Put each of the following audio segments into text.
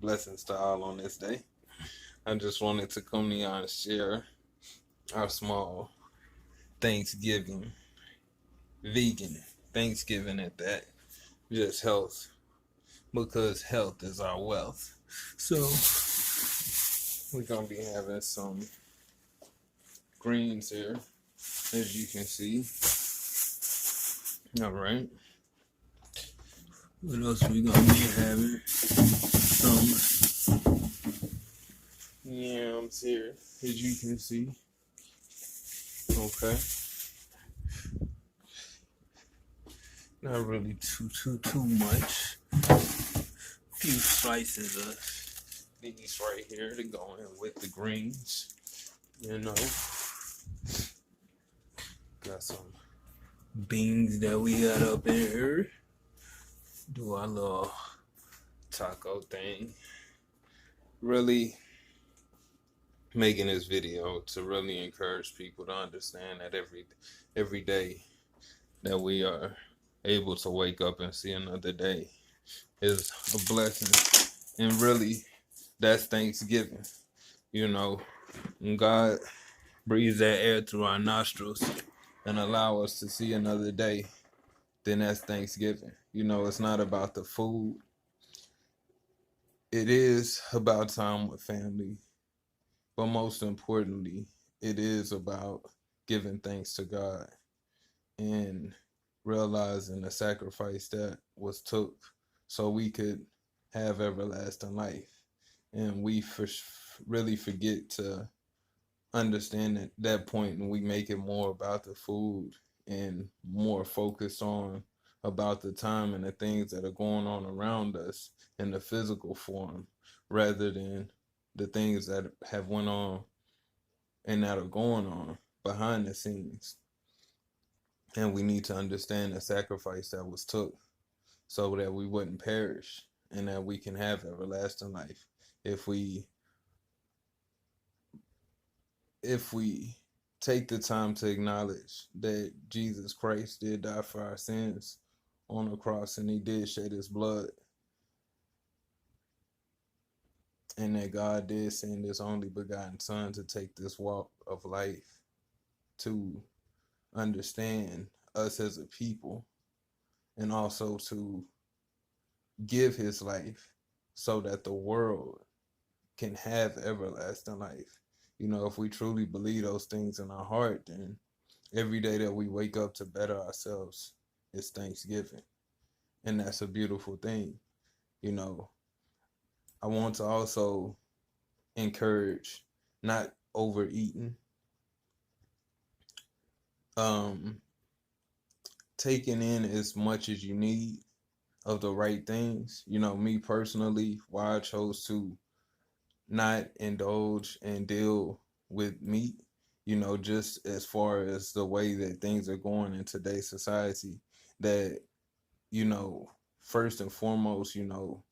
Blessings to all on this day. I just wanted to come to y'all and share our small Thanksgiving, vegan Thanksgiving at that. Just health, because health is our wealth. So, we're going to be having some greens here, as you can see. All right. What else we going to be having? Some yams here, as you can see. Okay. Not really too much. A few slices of these right here to go in with the greens. You know. Got some beans that we got up in here. Do our little taco thing. Really making this video to really encourage people to understand that every day that we are able to wake up and see another day is a blessing. And really, that's Thanksgiving. You know, when God breathes that air through our nostrils and allow us to see another day, then that's Thanksgiving. You know, it's not about the food. It is about time with family. But most importantly, it is about giving thanks to God and realizing the sacrifice that was took so we could have everlasting life. And we really forget to understand that point, and we make it more about the food and more focused on about the time and the things that are going on around us in the physical form rather than the things that have went on and that are going on behind the scenes. And we need to understand the sacrifice that was took so that we wouldn't perish and that we can have everlasting life if we take the time to acknowledge that Jesus Christ did die for our sins on the cross, and he did shed his blood, and that God did send his only begotten son to take this walk of life to understand us as a people, and also to give his life so that the world can have everlasting life. You know, if we truly believe those things in our heart, then every day that we wake up to better ourselves is Thanksgiving. And that's a beautiful thing. You know, I want to also encourage not overeating, um, taking in as much as you need of the right things. You know, me personally, why I chose to not indulge and deal with meat, you know, just as far as the way that things are going in today's society, that, you know, first and foremost, you know,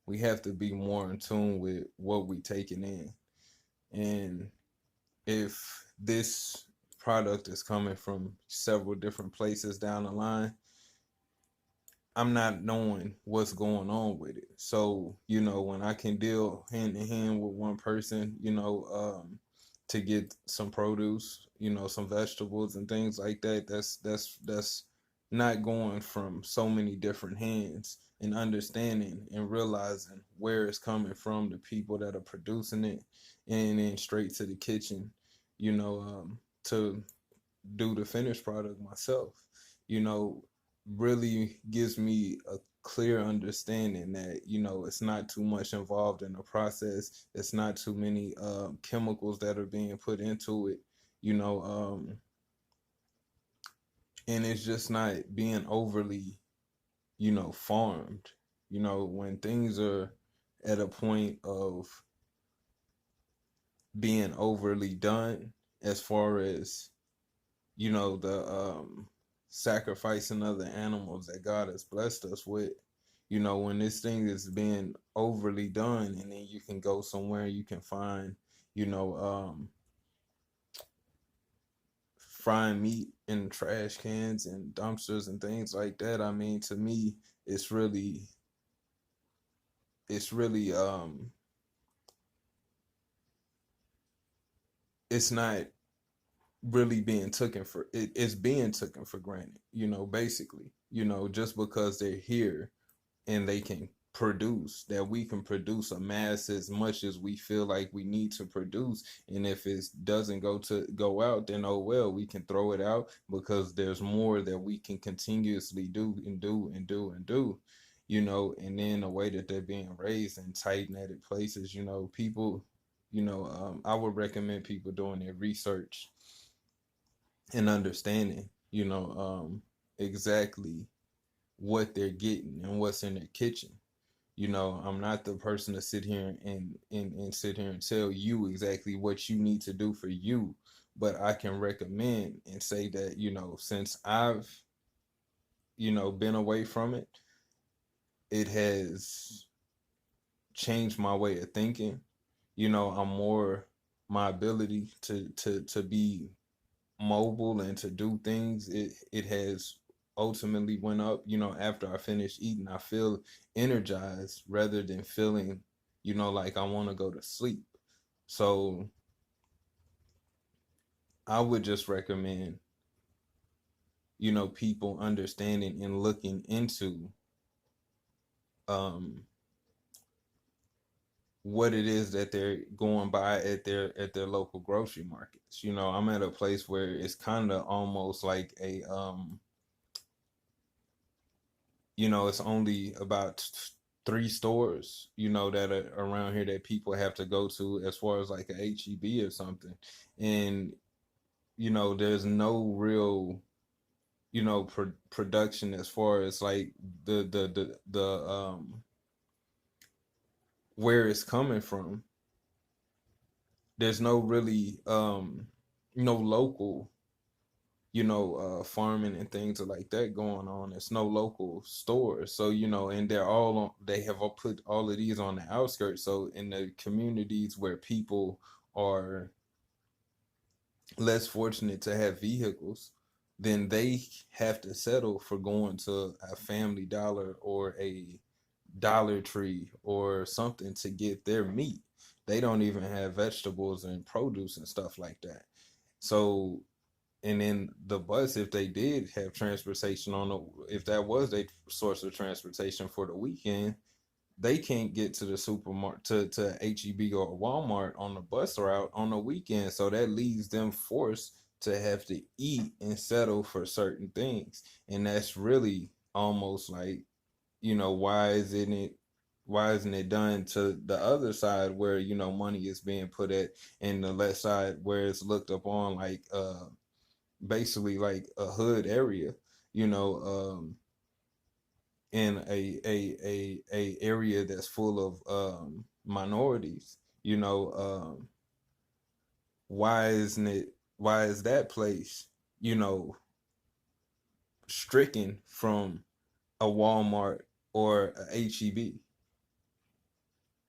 we have to be more in tune with what we taking in. And if this product is coming from several different places down the line, I'm not knowing what's going on with it. So, you know, when I can deal hand in hand with one person, you know, to get some produce, you know, some vegetables and things like that, that's not going from so many different hands, and understanding and realizing where it's coming from, the people that are producing it, and then straight to the kitchen, you know, to do the finished product myself, you know, really gives me a clear understanding that, you know, it's not too much involved in the process. It's not too many chemicals that are being put into it, you know, and it's just not being overly, you know, farmed. You know, when things are at a point of being overly done, as far as, you know, the sacrificing of the animals that God has blessed us with. You know, when this thing is being overly done, and then you can go somewhere, you can find, you know, frying meat in trash cans and dumpsters and things like that. I mean, to me, it's really it's really it's not really being taken for it's being taken for granted, basically, just because they're here and they can produce, that we can produce a mass as much as we feel like we need to produce. And if it doesn't go out, then oh well, we can throw it out because there's more that we can continuously do and do and do and do. And then the way that they're being raised in tight netted places, people, I would recommend people doing their research and understanding, exactly what they're getting and what's in their kitchen. I'm not the person to sit here and sit here and tell you exactly what you need to do for you, but I can recommend and say that, since I've, been away from it, it has changed my way of thinking. I'm more, my ability to be mobile and to do things, it has ultimately went up. After I finish eating, I feel energized rather than feeling, like I want to go to sleep. So I would just recommend, people understanding and looking into um what it is that they're going by at their local grocery markets. I'm at a place where it's kind of almost like a it's only about three stores, that are around here that people have to go to as far as like a HEB or something. And, there's no real, production as far as like the where it's coming from. There's no really, no local, farming and things like that going on. It's no local stores. So, and they have all put all of these on the outskirts. So in the communities where people are less fortunate to have vehicles, then they have to settle for going to a Family Dollar or a Dollar Tree or something to get their meat. They don't even have vegetables and produce and stuff like that. So, and then the bus, if they did have transportation if that was their source of transportation for the weekend, they can't get to the supermarket, to HEB or Walmart on the bus route on the weekend. So that leaves them forced to have to eat and settle for certain things. And that's really almost like, why isn't it done to the other side where, money is being put at, and the left side where it's looked upon like basically like a hood area, you know, in a area that's full of minorities, why isn't it why is that place, you know, stricken from a Walmart or a HEB,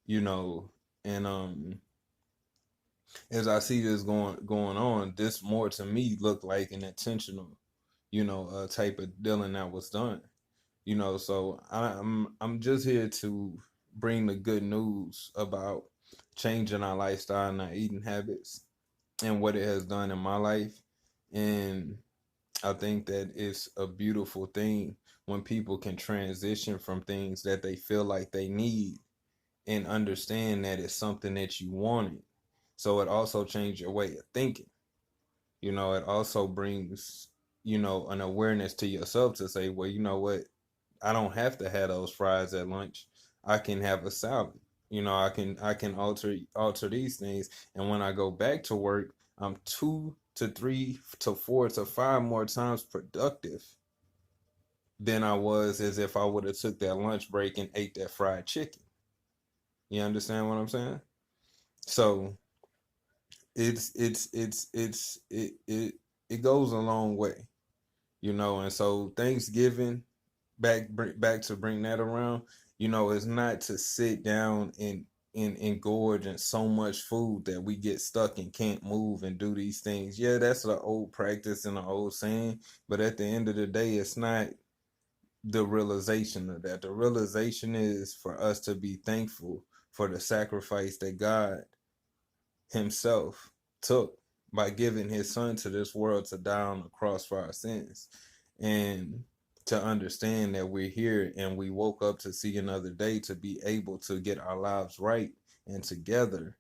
you know, and as I see this going on, this more to me looked like an intentional, type of dealing that was done. So I'm just here to bring the good news about changing our lifestyle and our eating habits and what it has done in my life. And I think that it's a beautiful thing when people can transition from things that they feel like they need and understand that it's something that you wanted. So it also changed your way of thinking. It also brings, an awareness to yourself to say, well, you know what? I don't have to have those fries at lunch. I can have a salad. I can alter these things. And when I go back to work, I'm 2 to 3 to 4 to 5 more times productive than I was as if I would have took that lunch break and ate that fried chicken. You understand what I'm saying? So it goes a long way, and so Thanksgiving, back to bring that around, is not to sit down and gorge in so much food that we get stuck and can't move and do these things. Yeah, that's the old practice and the old saying, but at the end of the day, it's not the realization of that. The realization is for us to be thankful for the sacrifice that God himself took by giving his son to this world to die on the cross for our sins. And to understand that we're here and we woke up to see another day, to be able to get our lives right and together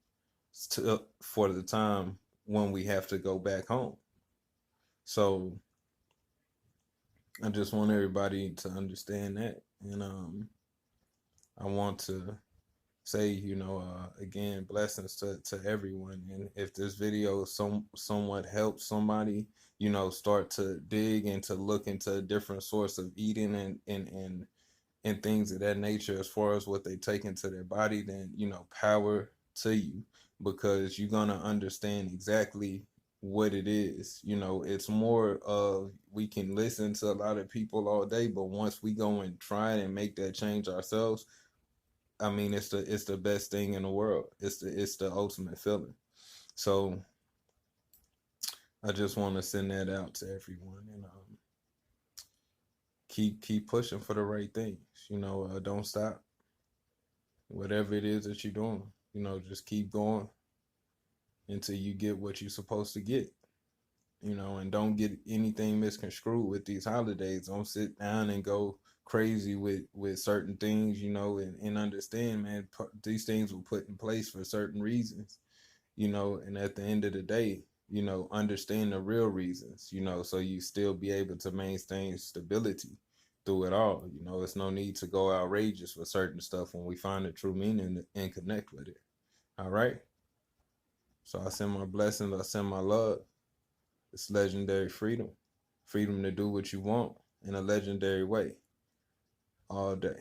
for the time when we have to go back home. So I just want everybody to understand that. And I want to say, again, blessings to everyone. And if this video somewhat helps somebody, start to dig and to look into a different source of eating and things of that nature as far as what they take into their body, then power to you, because you're gonna understand exactly what it is. It's more of, we can listen to a lot of people all day, but once we go and try and make that change ourselves, I mean, it's the best thing in the world. It's the ultimate feeling. So I just want to send that out to everyone, and keep pushing for the right things. Don't stop. Whatever it is that you're doing, just keep going until you get what you're supposed to get. And don't get anything misconstrued with these holidays. Don't sit down and go crazy with certain things, and understand, man, these things were put in place for certain reasons, and at the end of the day, understand the real reasons, so you still be able to maintain stability through it all. It's no need to go outrageous for certain stuff when we find the true meaning and connect with it. All right. So I send my blessings, I send my love. It's legendary freedom. Freedom to do what you want in a legendary way all day.